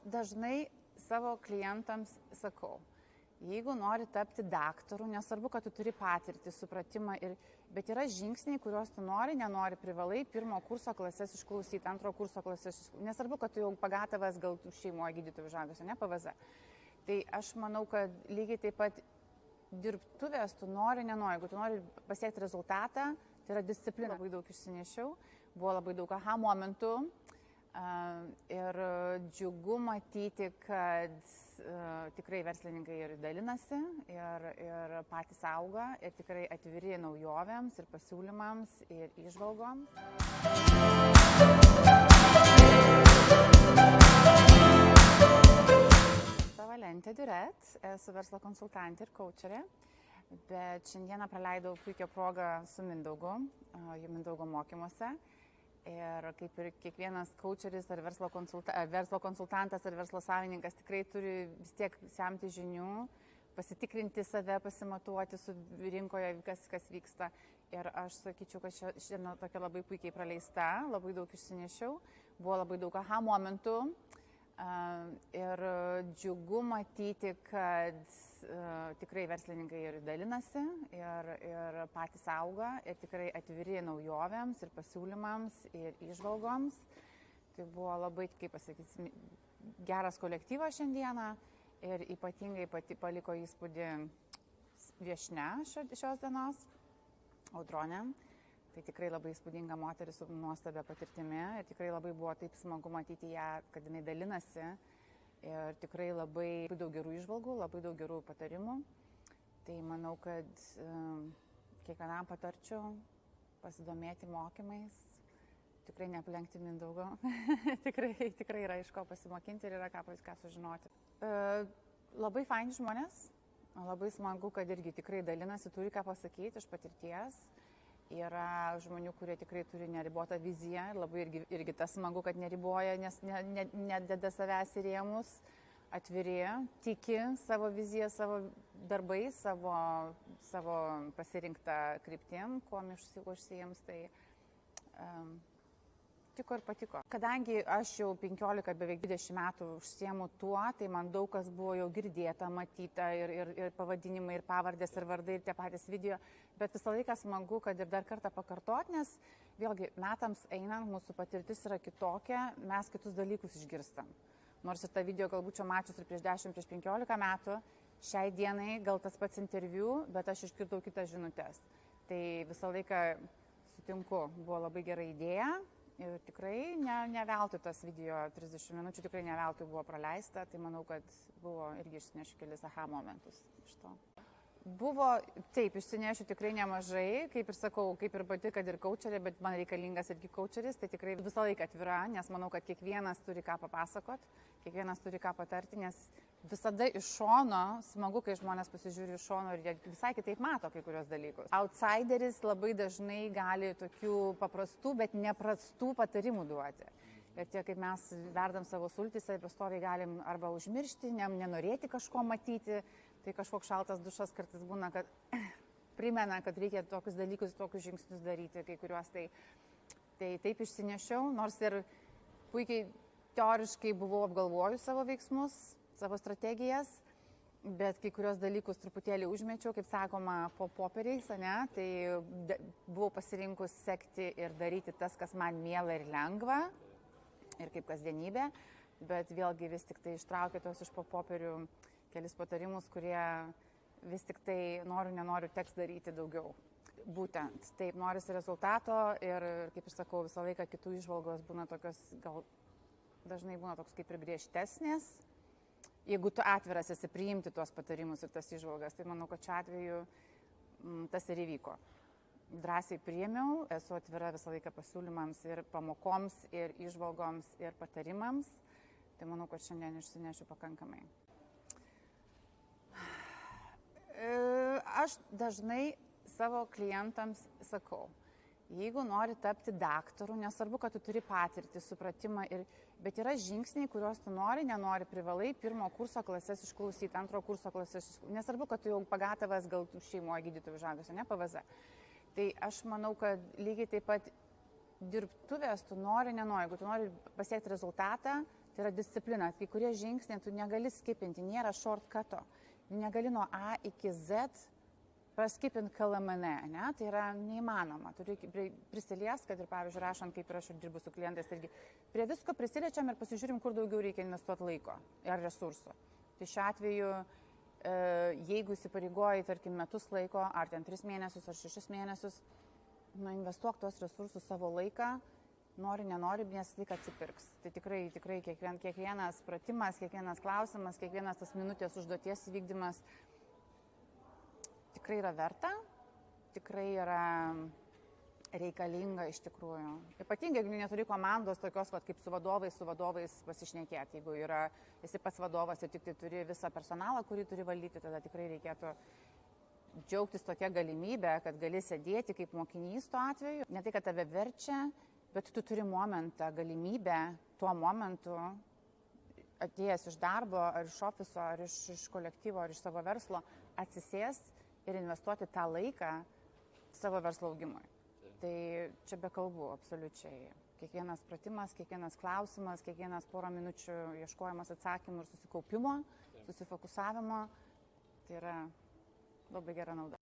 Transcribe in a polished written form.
dažnai savo klientams sakau, jeigu nori tapti daktaru, nesvarbu, kad tu turi patirtį, supratimą, bet yra žingsniai, kuriuos tu nenori, privalai pirmo kurso klases išklausyti, antro kurso klases išklausyti. Nesvarbu, kad tu jau pagatavas gal šeimoje gydytojų žagas, ne PVZ. Tai aš manau, kad lygiai taip pat dirbtuvės tu nenori, jeigu tu nori pasiekti rezultatą, tai yra disciplina. Labai daug išsinešiau, buvo labai daug aha momentų. Ir džiugu matyti, kad tikrai verslininkai ir dalinasi, ir patys auga, ir tikrai atviri naujovėms, ir pasiūlymams, ir įžvalgoms. Valentė Duret, esu verslo konsultantė ir coacherė, bet šiandieną praleidau puikią progą su Mindaugu, Mindaugo mokymuose. Ir kaip ir kiekvienas coacheris ar verslo konsultantas ar verslo savininkas tikrai turi vis tiek semti žinių, pasitikrinti save, pasimatuoti su rinkoje, kas vyksta. Ir aš sakyčiau, kad šiandien tokia labai puikiai praleista, labai daug išsinešiau, buvo labai daug aha momentų. Ir džiugu matyti, kad tikrai verslininkai ir dalinasi, ir patys auga, ir tikrai atviri naujovėms, ir pasiūlymams, ir įžvalgoms. Tai buvo labai, kaip pasakyti, geras kolektyvas šiandieną ir ypatingai paliko įspūdį viešnia šios dienos, Audronė. Tai tikrai labai įspūdinga moteris su nuostabia patirtimi ir tikrai labai buvo taip smagu matyti ją, kad jinai dalinasi ir tikrai labai daug gerų įžvalgų, labai daug gerų patarimų. Tai manau, kad kiekvienam patarčiau pasidomėti mokymais, tikrai neaplenkti Mindaugo, tikrai yra iš ko pasimokinti ir yra ką sužinoti. Labai faini žmonės, labai smagu, kad irgi tikrai dalinasi, turi ką pasakyti iš patirties. Yra žmonių, kurie tikrai turi neribotą viziją ir labai irgi tas smagu, kad neriboja, nes nededa savęs į rėmus, atviri, tiki savo viziją, savo darbais, savo pasirinktą kryptim, kuo užsijams, tai tiko ir patiko. Kadangi aš jau 15, beveik 20 metų užsiemu tuo, tai man daug kas buvo jau girdėta, matyta ir pavadinimai, ir pavardės, ir vardai, ir tie patys video, bet visą laiką smagu, kad ir dar kartą pakartot, nes vėlgi metams einant mūsų patirtis yra kitokia, mes kitus dalykus išgirstam. Nors ir tą video galbūt čia mačius ir prieš 10, prieš 15 metų, šiai dienai gal tas pats interviu, bet aš išgirdau kitas žinutes. Tai visą laiką sutinku, buvo labai gera idėja. Ir tikrai ne veltui tas video 30 minučių tikrai ne veltui buvo praleista, tai manau, kad buvo irgi išsinešiu kelis aha momentus iš to. Buvo, taip, išsinešiu tikrai nemažai, kaip ir sakau, kaip ir pati, kad ir coacherė, bet man reikalingas irgi coacheris, tai tikrai visą laiką atvira, nes manau, kad kiekvienas turi ką papasakot, kiekvienas turi ką patarti, nes visada iš šono, smagu, kai žmonės pasižiūri iš šono ir jie visai kitaip mato kai kurios dalykus. Outsideris labai dažnai gali tokių paprastų, bet neprastų patarimų duoti. Ir tie, kaip mes verdam savo sultyse, pastoviai galim arba užmiršti, nenorėti kažko matyti, tai kažkoks šaltas dušas kartais būna, kad primena, kad reikia tokius dalykus, tokius žingsnius daryti, kai kuriuos tai taip išsinešiau, nors ir puikiai teoriškai buvau apgalvojus savo veiksmus, savo strategijas, bet kai kurios dalykus truputėlį užmečiau, kaip sakoma, po popieriais, tai buvau pasirinkus sekti ir daryti tas, kas man miela ir lengva, ir kaip kasdienybė, bet vėlgi vis tik tai ištraukė tos iš po popierių kelis patarimus, kurie vis tik tai nenoriu teks daryti daugiau. Būtent, taip, norisi rezultato ir, kaip ir sakau, visą laiką kitų įžvalgos būna tokios, gal dažnai būna toks kaip ir griežtesnės. Jeigu tu atviras esi priimti tuos patarimus ir tas įžvalgas, tai manau, kad čia atveju tas ir įvyko. Drąsiai priėmiau, esu atvira visą laiką pasiūlymams ir pamokoms, ir įžvalgoms, ir patarimams. Tai manau, kad šiandien išsinešiu pakankamai. Aš dažnai savo klientams sakau, jeigu nori tapti daktaru, nesvarbu, kad tu turi patirtį, supratimą, bet yra žingsniai, kuriuos tu nenori, privalai pirmo kurso klases išklausyti, antro kurso klases išklausyti. Nesvarbu, kad tu jau pagatavas gal šeimoje gydytojų žagas, ne PVZ. Tai aš manau, kad lygiai taip pat dirbtuvės tu nenori, jeigu tu nori pasiekti rezultatą, Tai yra disciplina. Kai kurie žingsniai tu negali skipinti, nėra shortcuto. Negali nuo A iki Z praskipinti KLMN, ne? Tai yra neįmanoma. Turi prisilies, kad ir, pavyzdžiui, rašant, kaip ir aš dirbu su klientais, irgi prie visko prisiliečiam ir pasižiūrim, kur daugiau reikia investuoti laiko ar resursų. Tai šiuo atveju, jeigu įsipareigoji, tarkim, metus laiko, ar ten 3 mėnesius, ar 6 mėnesius, investuok tuos resursus savo laiką, nori, nenori, nes laik atsipirks. Tai tikrai kiekvienas pratimas, kiekvienas klausimas, kiekvienas tas minutės užduoties įvykdymas tikrai yra verta, tikrai yra reikalinga iš tikrųjų. Ypatingai, jeigu neturi komandos tokios, kaip su vadovais pasišnekėti. Jeigu esi pats vadovas ir tik tai turi visą personalą, kurį turi valdyti, tada tikrai reikėtų džiaugtis tokia galimybė, kad gali sėdėti kaip mokinys tuo atveju. Ne tai, kad tave verčia, bet tu turi momentą, galimybę tuo momentu, atėjęs iš darbo, ar iš ofiso, ar iš kolektyvo, ar iš savo verslo, atsisės ir investuoti tą laiką savo verslo augimui. Tai čia be kalbų, absoliučiai. Kiekvienas pratimas, kiekvienas klausimas, kiekvienas porą minučių ieškojimas atsakymų ir susikaupimo, susifokusavimo, tai yra labai gera nauda.